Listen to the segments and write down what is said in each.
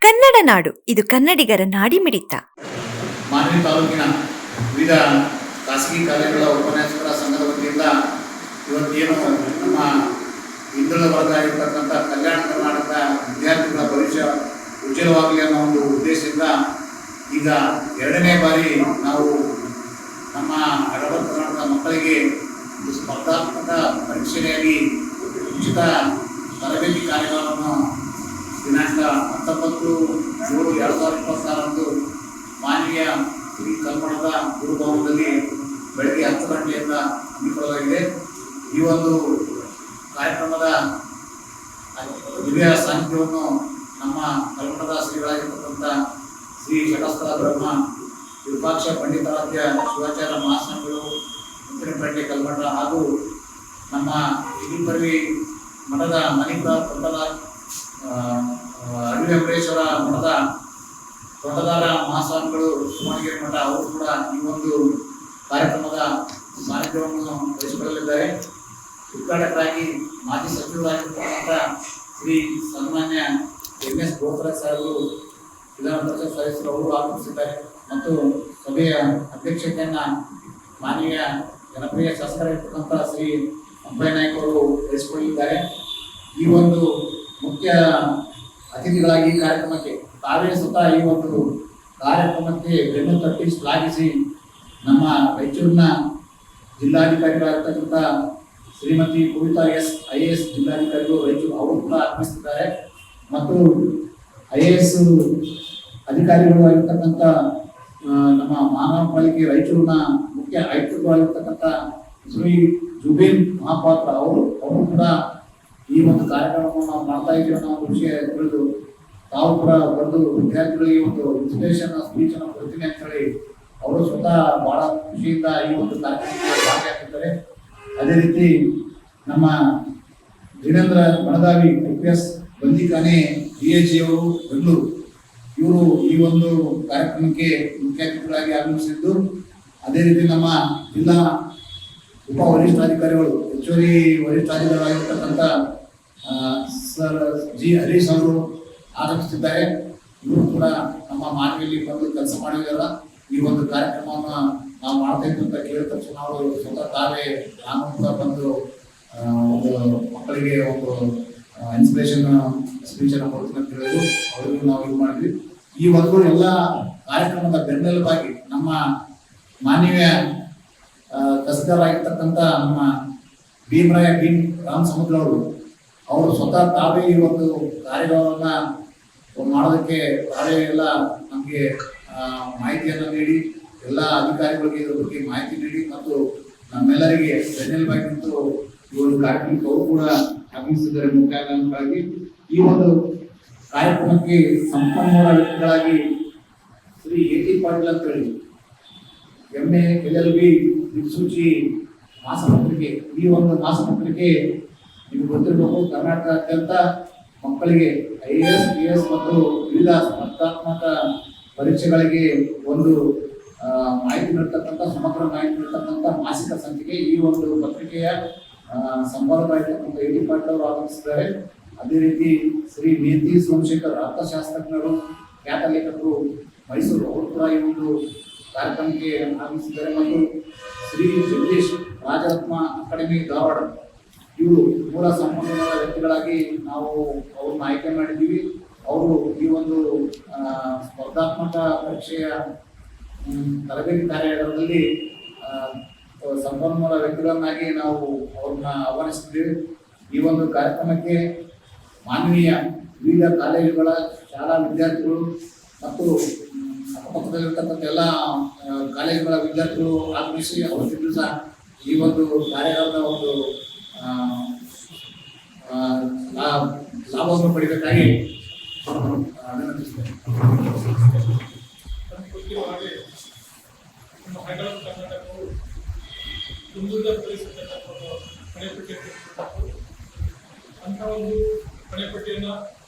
ಕನ್ನಡ ನಾಡು, ಇದು ಕನ್ನಡಿಗರ ನಾಡಿಮಿಡಿತ. ಮಾನ್ವಿ ತಾಲೂಕಿನ ವಿವಿಧ ಖಾಸಗಿ ಕಾಲೇಜುಗಳ ಉಪನ್ಯಾಸಕರ ಸಂಘದ ವತಿಯಿಂದ ಇವತ್ತೇನು ನಮ್ಮ ಹಿಂದುಳಿದ ವರ್ಗ ಇರತಕ್ಕಂಥ ಕಲ್ಯಾಣ ಕರ್ನಾಟಕದ ವಿದ್ಯಾರ್ಥಿಗಳ ಭವಿಷ್ಯ ಉಜ್ವಲವಾಗಲಿ ಅನ್ನೋ ಒಂದು ಉದ್ದೇಶದಿಂದ ಈಗ ಎರಡನೇ ಬಾರಿ ನಾವು ನಮ್ಮ ಎಡಬಲ ಕರ್ನಾಟಕದ ಮಕ್ಕಳಿಗೆ ಸ್ಪರ್ಧಾತ್ಮಕ ಪರೀಕ್ಷೆಯಾಗಿ ಉಚಿತ ತರಬೇತಿ ಕಾರ್ಯಕ್ರಮವನ್ನು ದಿನಾಂಕ 19/7/2026 ಮಾನ್ಯ ಶ್ರೀ ಕಲ್ಮಣದ ಗುರುಭವನದಲ್ಲಿ ಬೆಳಗ್ಗೆ 10 ಗಂಟೆಯಿಂದ ಹಮ್ಮಿಕೊಳ್ಳಲಾಗಿದೆ. ಈ ಒಂದು ಕಾರ್ಯಕ್ರಮದ ದಿವ್ಯ ಸಾನ್ನಿಧ್ಯವನ್ನು ನಮ್ಮ ಕಲ್ಮಣದ ಶ್ರೀಗಳಾಗಿರ್ತಕ್ಕಂಥ ಶ್ರೀ ಷಟಸ್ಥಲ ಬ್ರಹ್ಮ ವಿರೂಪಾಕ್ಷ ಪಂಡಿತಾರಾಧ್ಯ ಶಿವಾಚಾರ್ಯ ಮಹಾಸ್ವಾಮಿಗಳು ಮುತ್ತಿನಪೇಟೆ ಕಲ್ಮಠ ಹಾಗೂ ನಮ್ಮ ಹಿರಿಪರ್ವಿ ಮಠದ ಮಣಿಪುರ ತೊಟ್ಟದ ಅರವಿ ವೆಂಕಟೇಶ್ವರ ಮಠದ ತೊಟ್ಟದಾರ ಮಹಾಸ್ವಾಮಿಗಳು ಸುಮಣಗಿರಿ ಮಠ ಅವರು ಕೂಡ ಈ ಒಂದು ಕಾರ್ಯಕ್ರಮದ ಸಾನ್ನಿಧ್ಯವನ್ನು ವಹಿಸಿಕೊಳ್ಳಲಿದ್ದಾರೆ. ಉದ್ಘಾಟಕರಾಗಿ ಮಾಜಿ ಸಚಿವರಾಗಿರ್ತಕ್ಕಂಥ ಶ್ರೀ ಸನ್ಮಾನ್ಯ MS ಗೋಪಾಲ ಸಾಹೇಬರು ವಿಧಾನ ಪರಿಷತ್ ಸದಸ್ಯರು ಅವರು ಆಗಮಿಸಿದ್ದಾರೆ ಮತ್ತು ಸಭೆಯ ಅಧ್ಯಕ್ಷತೆಯನ್ನು ಮಾನವೀಯ ಜನಪ್ರಿಯ ಶಾಸಕರಾಗಿರ್ತಕ್ಕಂಥ ಶ್ರೀ ಅಂಬಯ್ಯ ನಾಯ್ಕ ಅವರು ವಹಿಸಿಕೊಳ್ಳಲಿದ್ದಾರೆ. ಈ ಒಂದು ಮುಖ್ಯ ಅತಿಥಿಗಳಾಗಿ ಕಾರ್ಯಕ್ರಮಕ್ಕೆ ತಾವೇ ಸ್ವತಃ ಈ ಒಂದು ಕಾರ್ಯಕ್ರಮಕ್ಕೆ ಬೆನ್ನು ತಟ್ಟಿ ಶ್ಲಾಘಿಸಿ ನಮ್ಮ ರಾಯಚೂರಿನ ಜಿಲ್ಲಾಧಿಕಾರಿಗಳಾಗಿರ್ತಕ್ಕಂಥ ಶ್ರೀಮತಿ ಕವಿತಾ IAS ಜಿಲ್ಲಾಧಿಕಾರಿಗಳು ರಾಯಚೂರು ಅವರು ಕೂಡ ಆಗಮಿಸುತ್ತಿದ್ದಾರೆ ಮತ್ತು IAS ಅಧಿಕಾರಿಗಳು ಆಗಿರ್ತಕ್ಕಂಥ ನಮ್ಮ ಮಹಾನಗರ ಪಾಲಿಕೆ ರಾಯಚೂರಿನ ಮುಖ್ಯ ಆಯುಕ್ತರು ಆಗಿರ್ತಕ್ಕಂಥ ಶ್ರೀ ಜುಬೇಲ್ ಮಹಾಪಾತ್ರ ಅವರು ಕೂಡ ಈ ಒಂದು ಕಾರ್ಯಕ್ರಮವನ್ನು ನಾವು ಮಾಡ್ತಾ ಇದ್ದೀವಿ ಅನ್ನೋ ಒಂದು ವಿಷಯ ತಿಳಿದು ತಾವು ಕೂಡ ಬಂದು ವಿದ್ಯಾರ್ಥಿಗಳಿಗೆ ಒಂದು ಇನ್ಸ್ಪಿರೇಷನ್ ಸ್ಪೀಚ್ ಅನ್ನು ಕೊಡ್ತೀನಿ ಅಂತ ಹೇಳಿ ಅವರು ಸ್ವತಃ ಬಹಳ ಖುಷಿಯಿಂದ ಈ ಒಂದು ಕಾರ್ಯಕ್ರಮಕ್ಕೆ ಭಾಗಿಯಾಗಿದ್ದಾರೆ. ಅದೇ ರೀತಿ ನಮ್ಮ ವೀರೇಂದ್ರ ಬಣದಾವಿ IPS ಬಂದಿಖಾನೆ DAG ಅವರು ಬೆಂಗಳೂರು ಇವರು ಈ ಒಂದು ಕಾರ್ಯಕ್ರಮಕ್ಕೆ ಮುಖ್ಯ ಅತಿಥಿಗಳಾಗಿ ಆಗಮಿಸಿದ್ದು, ಅದೇ ರೀತಿ ನಮ್ಮ ಜಿಲ್ಲಾ ಉಪ ವರಿಷ್ಠಾಧಿಕಾರಿಗಳು ಹೆಚ್ಚುವರಿ ವರಿಷ್ಠಾಧಿಕಾರಿಗಳಾಗಿರ್ತಕ್ಕಂಥ ಸರ್ G ಹರೀಶ್ ಅವರು ಆಗಮಿಸುತ್ತಿದ್ದಾರೆ. ಇವರು ಕೂಡ ನಮ್ಮ ಮಾನವಿಯಲ್ಲಿ ಬಂದು ಕೆಲಸ ಮಾಡಿದಾರ. ಈ ಒಂದು ಕಾರ್ಯಕ್ರಮವನ್ನು ನಾವು ಮಾಡ್ತಾ ಇದ್ದು ಅಂತ ಕೇಳಿದ ತಕ್ಷಣ ಅವರು ಸ್ವತಃ ತಾವೇ ನಾನು ಕೂಡ ಬಂದು ಒಂದು ಮಕ್ಕಳಿಗೆ ಒಂದು ಇನ್ಸ್ಪಿರೇಷನ್ ಸ್ಪೀಚ್ ಅನ್ನು ಕೊಡ್ತೀನಿ ಅಂತ ಹೇಳಿದ್ರು. ಅವರಿಗೂ ನಾವು ಇದು ಮಾಡಿದ್ವಿ. ಈ ಒಂದು ಎಲ್ಲ ಕಾರ್ಯಕ್ರಮದ ಬೆನ್ನೆಲುಬಾಗಿ ನಮ್ಮ ಮಾನವೀಯ ಕಸಗಾರಾಗಿರ್ತಕ್ಕಂಥ ನಮ್ಮ ಭೀಮ್ ರಾಮ್ ಸಮುದ್ರ ಅವರು ಸ್ವತಃ ತಾವೇ ಈ ಒಂದು ಕಾರ್ಯಗಳನ್ನ ಮಾಡೋದಕ್ಕೆ ತಾವೇ ಎಲ್ಲ ನಮಗೆ ಮಾಹಿತಿಯನ್ನು ನೀಡಿ ಎಲ್ಲ ಅಧಿಕಾರಿಗಳಿಗೆ ಇದ್ರ ಬಗ್ಗೆ ಮಾಹಿತಿ ನೀಡಿ ಮತ್ತು ನಮ್ಮೆಲ್ಲರಿಗೆ ಬೆನ್ನೆಲುಬಾಗಿ ನಿಂತು ಈ ಒಂದು ಕಾರ್ಯಕ್ರಮಕ್ಕೆ ಅವರು ಕೂಡ ಆಗಮಿಸಿದ್ದಾರೆ ಮುಖ್ಯವಾಗಿ. ಈ ಒಂದು ಕಾರ್ಯಕ್ರಮಕ್ಕೆ ಸಂಪನ್ಮೂಲ ವ್ಯಕ್ತಿಗಳಾಗಿ ಶ್ರೀ AT ಪಾಟೀಲ್ ಅಂತ ಹೇಳಿ MA LLB ದಿಕ್ಸೂಚಿ ಮಾಸಪತ್ರಿಕೆ, ಈ ಒಂದು ಮಾಸಪತ್ರಿಕೆ ನಿಮ್ಗೆ ಗೊತ್ತಿರಬೇಕು, ಕರ್ನಾಟಕದಾದ್ಯಂತ ಮಕ್ಕಳಿಗೆ IAS PS ಮತ್ತು ವಿವಿಧ ಸ್ಪರ್ಧಾತ್ಮಕ ಪರೀಕ್ಷೆಗಳಿಗೆ ಒಂದು ಮಾಹಿತಿ ನೀಡ್ತಕ್ಕಂಥ ಸಮಗ್ರ ಮಾಹಿತಿ ನೀಡ್ತಕ್ಕಂಥ ಮಾಸಿಕ ಸಂಚಿಕೆ. ಈ ಒಂದು ಪತ್ರಿಕೆಯ ಸಂಪಾದಕರಾಗಿರ್ತಕ್ಕಂಥ AT ಪಾಟೀಲ್ ಅವರು ಆಗಮಿಸಿದ್ದಾರೆ. ಅದೇ ರೀತಿ ಶ್ರೀ ನೀತಿ ಸೋಮಶೇಖರ್ ಅರ್ಥಶಾಸ್ತ್ರಜ್ಞರು, ಖ್ಯಾತ ಲೇಖಕರು ಮೈಸೂರು ಅವರು ಕೂಡ ಈ ಒಂದು ಕಾರ್ಯಕ್ರಮಕ್ಕೆ ಆಗಮಿಸಿದ್ದಾರೆ ಮತ್ತು ಶ್ರೀ ಜಗದೀಶ್ ರಾಜರತ್ನ ಅಕಾಡೆಮಿ ಧಾರವಾಡ ಇವರು ಮೂಲ ಸಂಪನ್ಮೂಲ ವ್ಯಕ್ತಿಗಳಾಗಿ ನಾವು ಅವ್ರನ್ನ ಆಯ್ಕೆ ಮಾಡಿದ್ದೀವಿ. ಅವರು ಈ ಒಂದು ಸ್ಪರ್ಧಾತ್ಮಕ ಪರೀಕ್ಷೆಯ ತರಬೇತಿ ಕಾರ್ಯಾಗಾರದಲ್ಲಿ ಸಂಪನ್ಮೂಲ ವ್ಯಕ್ತಿಗಳನ್ನಾಗಿ ನಾವು ಅವ್ರನ್ನ ಆಹ್ವಾನಿಸಿದ್ದೀವಿ. ಈ ಒಂದು ಕಾರ್ಯಕ್ರಮಕ್ಕೆ ಮಾನವೀಯ ವಿವಿಧ ಕಾಲೇಜುಗಳ ಶಾಲಾ ವಿದ್ಯಾರ್ಥಿಗಳು ಮತ್ತು ಅಕ್ಕಪಕ್ಕದಲ್ಲಿರ್ತಕ್ಕಂಥ ಎಲ್ಲ ಕಾಲೇಜುಗಳ ವಿದ್ಯಾರ್ಥಿಗಳು ಆಗಮಿಸಿ ಅವತ್ತಿನ ದಿವಸ ಈ ಒಂದು ಕಾರ್ಯಾಗಾರದ ಒಂದು ಲಾಭವನ್ನು ಪಡೆಯಬೇಕಾಗಿ ವಿನಂತಿಸುತ್ತೇನೆ. ಅಂತ ಒಂದು ಕಣೆಪಟ್ಟಿಯನ್ನು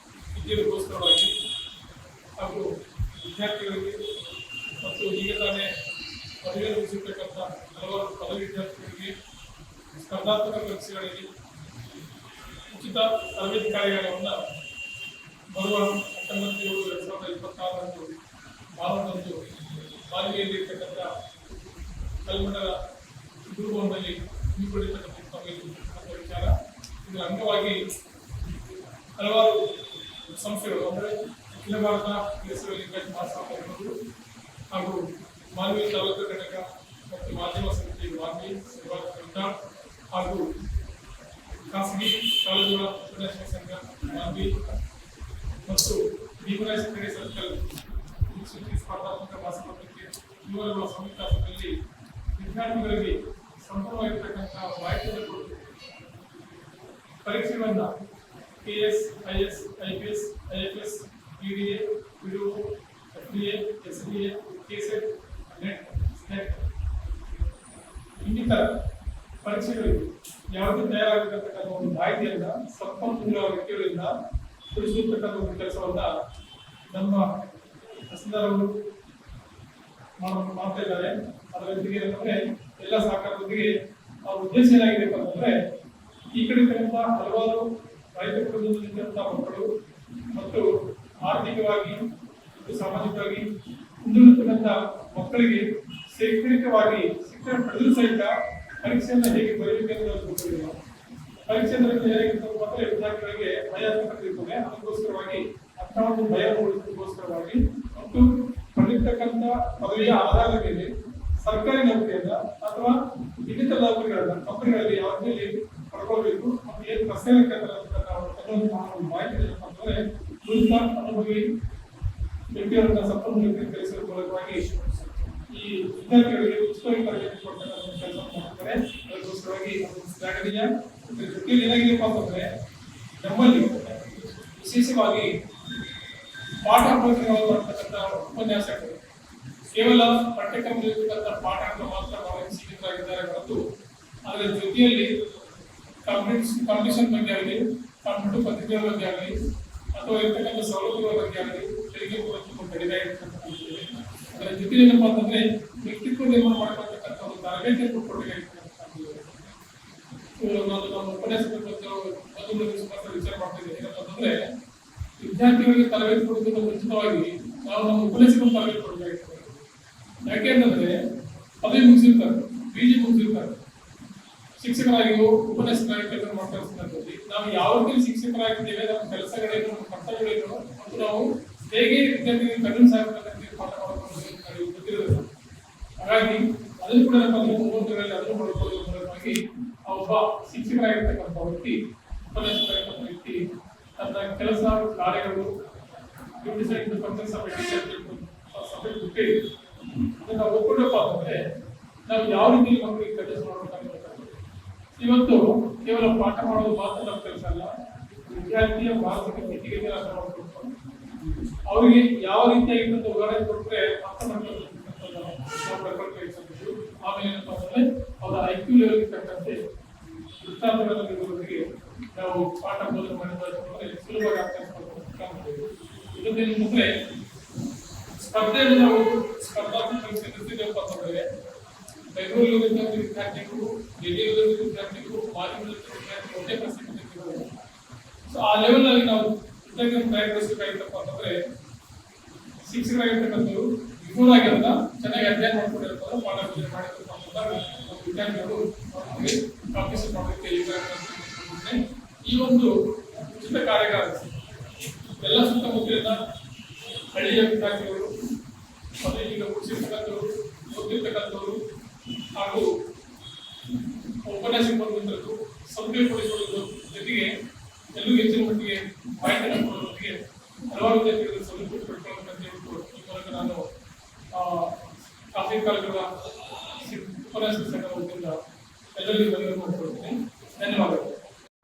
ವಿದ್ಯಾರ್ಥಿಗೋಸ್ಕರವಾಗಿ ಹಾಗೂ ವಿದ್ಯಾರ್ಥಿಗಳಿಗೆ ಮತ್ತು ಈಗ ತಾನೇ ಪದವಿ ಮುಗಿಸಿರ್ತಕ್ಕಂಥ ಹಲವಾರು ಪದವಿ ವಿದ್ಯಾರ್ಥಿಗಳಿಗೆ ಸ್ಪರ್ಧಾತ್ಮಕ ಪರೀಕ್ಷೆಗಳಿಗೆ ಉಚಿತ ತರಬೇತಿ ಕಾರ್ಯಾಗಾರವನ್ನು ಬರುವ 19/7/2026 26 ಭಾನುವಾರದಂದು ಮಾಲಿಗೆಯಲ್ಲಿ ಇರ್ತಕ್ಕಂಥ ಕಲ್ಮಠದ ಗುರುಭವನದಲ್ಲಿ ಹಮ್ಮಿಕೊಂಡಿರ್ತಕ್ಕಂಥ ವಿಚಾರ. ಇದರ ಅಂಗವಾಗಿ ಹಲವಾರು ಸಂಸ್ಥೆಗಳು ಅಂದರೆ ಅಖಿಲ ಭಾರತ ಕೇಸರಿ ಲಿಂಗಾಯತ ಮಹಾಸಭಾ ಇರ್ಬೋದು, ಹಾಗೂ ಮಾನವೀಯ ತಾಲೂಕು ಘಟಕ ಮತ್ತು ಮಾಧ್ಯಮ ಸಮಿತಿ ಮಾನ್ವಿ ಸೇವಾ ಸಂಘ, ಹಾಗೂ ಖಾಸಗಿ ಕಾಲೇಜುಗಳ ಉಪನ್ಯಾಸಕ ಸಂಘ ಮಾನ್ವಿ ಮತ್ತು ಭೀಮರಾಯ ಸಕ್ಕರೆ ಸರ್ಕಲ್ ಸ್ಪರ್ಧಾತ್ಮಕ ಮಹಾಸಭಾಕ್ಕೆ ಇವರುಗಳ ಸಂಯುಕ್ತಾಶ್ರಯದಲ್ಲಿ ವಿದ್ಯಾರ್ಥಿಗಳಿಗೆ ಸಂಪೂರ್ಣವಾಗಿರ್ತಕ್ಕಂಥ ಮಾಹಿತಿಯನ್ನು ಕೊಟ್ಟು ಪರೀಕ್ಷೆಗಳನ್ನ KS, IS, IPS, IFS, PDA, PDO, FDA, SDA, KSET, NET, SNET ಇನ್ನಿತರ ಪರೀಕ್ಷೆಗಳಿಗೆ ಯಾವುದೇ ತಯಾರಾಗತಕ್ಕಂಥ ಒಂದು ಮಾಹಿತಿಯನ್ನ ಸಂಪನ್ಮೂಲ ವ್ಯಕ್ತಿಗಳಿಂದ ತಿಳಿಸುತ್ತಕ್ಕಂಥ ಒಂದು ಕೆಲಸವನ್ನ ನಮ್ಮ ತಹಸೀಲ್ದಾರ್ ಅವರು ಮಾಡ್ತಾ ಇದ್ದಾರೆ. ಅದರ ಜೊತೆಗೆ ಏನಂದ್ರೆ ಎಲ್ಲ ಸಹಕಾರದೊಂದಿಗೆ ಅವ್ರ ಉದ್ದೇಶ ಏನಾಗಿದೆ ಅಂತಂದ್ರೆ ಈ ಕಡೆ ಹಲವಾರು ರೈತ ಕುಟುಂಬದಲ್ಲಿದ್ದಂಥ ಮಕ್ಕಳು ಮತ್ತು ಆರ್ಥಿಕವಾಗಿ ಮತ್ತು ಸಾಮಾಜಿಕವಾಗಿ ಹಿಂದುಳಿತಕ್ಕಂಥ ಮಕ್ಕಳಿಗೆ ಶೈಕ್ಷಣಿಕವಾಗಿ ಶಿಕ್ಷಣ ಪಡೆದರೂ ಸಹಿತ ಪರೀಕ್ಷೆಯನ್ನು ಹೇಗೆ ಬರೆಯಬೇಕೆಂದು ಗೊತ್ತಿಲ್ಲ. ಪರೀಕ್ಷೆ ಹೇಗಿರ್ತದೆ ವಿದ್ಯಾರ್ಥಿಗಳಿಗೆ ಭಯ ಇರ್ತದೆ. ಅದಕ್ಕೋಸ್ಕರವಾಗಿ ಅಂತಹ ಭಯ ಮೂಡಿಸೋದಕ್ಕೋಸ್ಕರವಾಗಿ ಮತ್ತು ಪಡೆದಿರ್ತಕ್ಕಂಥ ಪದವಿಯ ಆಧಾರದ ಮೇಲೆ ಸರ್ಕಾರಿ ನೌಕರಿಯನ್ನ ಅಥವಾ ಇನ್ನಿತರ ನೌಕರಿಗಳನ್ನ ಕಂಪನಿಗಳಲ್ಲಿ ಯಾವುದೇ ಪಡ್ಕೊಳ್ಬೇಕು ಮತ್ತು ಏನು ಪ್ರಶ್ನೆ ಮಾಹಿತಿ ಅಂತಂದ್ರೆ ನುರಿತ ಅನುಭವಿ ವ್ಯಕ್ತಿಯವರನ್ನ ಸಂಪನ್ಮೂಲ ಕಲಿಸುವ ಮೂಲಕವಾಗಿ ಈ ವಿದ್ಯಾರ್ಥಿಗಳಿಗೆ ಉಚಿತವಾಗಿ ತರಬೇತಿ ಕೊಡ್ತಕ್ಕಂಥ ಕೆಲಸ ಮಾಡ್ತಾರೆ. ಅದಕ್ಕೋಸ್ಕರವಾಗಿ ಶ್ಲಾಘನೀಯ. ಜೊತೆಯಲ್ಲಿ ಏನಾಗಿದೆಯಪ್ಪ ಅಂತಂದ್ರೆ ನಮ್ಮಲ್ಲಿ ವಿಶೇಷವಾಗಿ ಪಾಠ ಪ್ರವಚನಗಳು ಮಾಡ್ತಕ್ಕಂಥ ಉಪನ್ಯಾಸಕರು ಕೇವಲ ಪಠ್ಯಕ್ರಮದಲ್ಲಿರ್ತಕ್ಕಂಥ ಪಾಠ ಅಂತ ಮಾತ್ರ ಸೀಮಿತರಾಗಿದ್ದಾರೆ ಹೊರತು ಅದರ ಜೊತೆಯಲ್ಲಿ ಕಾಂಪಿಟೇಷನ್ ಬಗ್ಗೆ ಆಗಲಿ, ಕಾಂಪಿಟೇಟಿವ್ ಪತ್ರಿಕೆಗಳ ಬಗ್ಗೆ ಆಗಲಿ ಅಥವಾ ಇರ್ತಕ್ಕಂಥ ಸೌಲಭ್ಯಗಳ ಬಗ್ಗೆ ಆಗಲಿ ತೆರಿಗೆ ಕಡಿಮೆ ಇರ್ತಕ್ಕಂಥದ್ದು. ಅದರ ಜೊತೆ ಏನಪ್ಪಾ ಅಂತಂದ್ರೆ ವ್ಯಕ್ತಿತ್ವ ನಿರ್ಮಾಣ ಮಾಡತಕ್ಕಂಥ ಒಂದು ತರಬೇತಿಯನ್ನು ಕೊಡಬೇಕಾಗಿರ್ತಕ್ಕಂಥದ್ದು. ನಮ್ಮ ಉಪನ್ಯಾಸಕರು ವಿಚಾರ ಮಾಡ್ತಿದ್ದೇವೆ. ಏನಪ್ಪ ಅಂತಂದ್ರೆ ವಿದ್ಯಾರ್ಥಿಗಳಿಗೆ ತರಬೇತಿ ಕೊಡುವುದಕ್ಕೆ ಮುಂಚಿತವಾಗಿ ನಾವು ನಮ್ಮ ಉಪನ್ಯಾಸಕರು ತರಬೇತಿ ಕೊಡಬೇಕಾಗಿರ್ತದೆ. ಯಾಕೆ ಅಂತಂದ್ರೆ ಪದವಿ ಮುಗಿಸಿರ್ತಾರೆ, PG ಮುಗಿಸಿರ್ತಾರೆ, ಶಿಕ್ಷಕರಾಗಿಯೋ ಉಪನ್ಯಾಸಕರಾಗಿ ಕೆಲಸ ಮಾಡ್ತಾ ಸಂದರ್ಭದಲ್ಲಿ ನಾವು ಯಾವ ರೀತಿ ಶಿಕ್ಷಕರಾಗಿದ್ದೇವೆ, ನಮ್ಮ ಕೆಲಸಗಳೇನು, ನಮ್ಮ ಕರ್ತವ್ಯಗಳೇನು ಮತ್ತು ನಾವು ಹೇಗೆ ವಿದ್ಯಾರ್ಥಿಗಳಿಗೆ ಕನ್ವಿನ್ಸ್ ಆಗಬೇಕಂತ ಪಾಠ ಮಾಡೋದು ಗೊತ್ತಿರೋದಿಲ್ಲ. ಹಾಗಾಗಿ ಅದನ್ನು ಕೂಡ ನಮ್ಮ ಮೂವತ್ತರಲ್ಲಿ ಅದನ್ನು ಮಾಡ್ಕೊಳ್ಳೋದ್ರ ಮೂಲಕವಾಗಿ ಒಬ್ಬ ಶಿಕ್ಷಕರಾಗಿರ್ತಕ್ಕಂಥ ವ್ಯಕ್ತಿ, ಉಪನ್ಯಾಸಕರಾಗಿರ್ತಕ್ಕಂಥ ವ್ಯಕ್ತಿ ತನ್ನ ಕೆಲಸ ಕಾರ್ಯಗಳು ಸಬ್ಜೆಕ್ಟ್ ಬಿಟ್ಟು ಅದನ್ನ ನಾವು ಒಪ್ಪಿಡಪ್ಪ ಅಂತಂದ್ರೆ ನಾವು ಯಾವ ರೀತಿ ಮಕ್ಕಳಿಗೆ ಕೆಲಸ ಮಾಡಬೇಕಾಗುತ್ತೆ. ಇವತ್ತು ಕೇವಲ ಪಾಠ ಮಾಡೋದು ಮಾತ್ರ ನಮ್ಮ ಕೆಲಸ ಅಲ್ಲ, ವಿದ್ಯಾರ್ಥಿಯ ಮಾನಸಿಕ ಸ್ಥಿತಿಗೆ ಅರ್ಥ ಮಾಡ್ಕೊಳ್ತಾರೆ. ಅವರಿಗೆ ಯಾವ ರೀತಿಯಾಗಿದ್ದಂತ ಉದಾಹರಣೆ ಕೊಟ್ಟರೆ ಅರ್ಥ ಮಾಡ್ಕೊಳ್ಬೇಕಾಗಿತ್ತು. ಆಮೇಲೆ ಏನಪ್ಪ ಅಂತಂದ್ರೆ ಅವರ IQ ಲೆವೆಲ್ಗೆ ತಕ್ಕಂತೆ ವೃತ್ತಾಂತಗಳನ್ನು ನೀಡುವುದರಿಗೆ ನಾವು ಪಾಠ ಬೋಧನೆ ಮಾಡಿದ್ರೆ ಸುಲಭವಾಗಿ ಅರ್ಥ ಮಾಡ್ಕೊಳ್ಬೇಕು. ಇದೊಂದೇನಂತಂದ್ರೆ ಸ್ಪರ್ಧೆಯನ್ನು ನಾವು ಸ್ಪರ್ಧಾತ್ಮಕ ಪರೀಕ್ಷೆ ನಡೆಸಿದ್ದೇವಪ್ಪ ಅಂತಂದ್ರೆ ಬೆಂಗಳೂರಿನ ವಿದ್ಯಾರ್ಥಿಗಳು, ಡೆಲ್ಲಿಯ ವಿದ್ಯಾರ್ಥಿಗಳು, ಮಾಲಿನ್ಯ ವಿದ್ಯಾರ್ಥಿಗಳು ಒಂದೇ ಪ್ರಶ್ನೆ. ಸೊ ಆ ಲೆವೆಲ್ ಅಲ್ಲಿ ನಾವು ವಿದ್ಯಾರ್ಥಿಗಳನ್ನು ತಯಾರಿಸಬೇಕಾಗಿತ್ತಪ್ಪ ಅಂತಂದ್ರೆ ಶಿಕ್ಷಕರಾಗಿರ್ತಕ್ಕಂಥವ್ರು ಬಿಫೋರ್ ಆಗಿರೋದ ಚೆನ್ನಾಗಿ ಅಧ್ಯಯನ ಮಾಡ್ಕೊಂಡಿರ್ತಾರೆ, ಪಾಠ ಬೋಧನೆ ಮಾಡಿರ್ತಕ್ಕಂಥ ನಮ್ಮ ವಿದ್ಯಾರ್ಥಿಗಳು ಕಾಂಪಿಟೇಷನ್ ಮಾಡೋದಕ್ಕೆ ಈ ಒಂದು ಉಚಿತ ಕಾರ್ಯಾಗಾರ ಎಲ್ಲ ಸುತ್ತಮುತ್ತಲಿನ ಹಳ್ಳಿಯ ವಿದ್ಯಾರ್ಥಿಗಳು, ಪದವಿಗೆ ಮುಗಿಸಿರ್ತಕ್ಕಂಥವ್ರು, ಓದಿರ್ತಕ್ಕಂಥವ್ರು ಹಾಗೂ ಉಪನ್ಯಾಸ ಬಂದಿದ್ದು ಸೌಲಭ್ಯ ಪಡಿಸುವುದರ ಜೊತೆಗೆ ಎಲ್ಲೂ ಹೆಚ್ಚಿನ ಮಟ್ಟಿಗೆ ಮಾಹಿತಿಯನ್ನು ಕೊಡುವುದಕ್ಕೆ ಹಲವಾರು ವಿದ್ಯಾರ್ಥಿಗಳು ಸೌಲಭ್ಯ ಪಡ್ಕೊಳ್ಳಬೇಕಂತ ಹೇಳ್ಬಿಟ್ಟು ಈ ಮೂಲಕ ನಾನು ಖಾಸಗಿ ಕಾಲೇಜುಗಳ ಉಪನ್ಯಾಸ ಸಂಘದ ವತಿಯಿಂದ ಎಲ್ಲರಿಗೂ ಮನವಿ ಮಾಡಿಕೊಳ್ತೀನಿ. ಧನ್ಯವಾದಗಳು.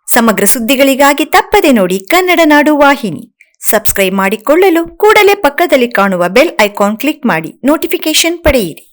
ಸಮಗ್ರ ಸುದ್ದಿಗಳಿಗಾಗಿ ತಪ್ಪದೆ ನೋಡಿ ಕನ್ನಡ ನಾಡು ವಾಹಿನಿ. ಸಬ್ಸ್ಕ್ರೈಬ್ ಮಾಡಿಕೊಳ್ಳಲು ಕೂಡಲೇ ಪಕ್ಕದಲ್ಲಿ ಕಾಣುವ ಬೆಲ್ ಐಕಾನ್ ಕ್ಲಿಕ್ ಮಾಡಿ ನೋಟಿಫಿಕೇಶನ್ ಪಡೆಯಿರಿ.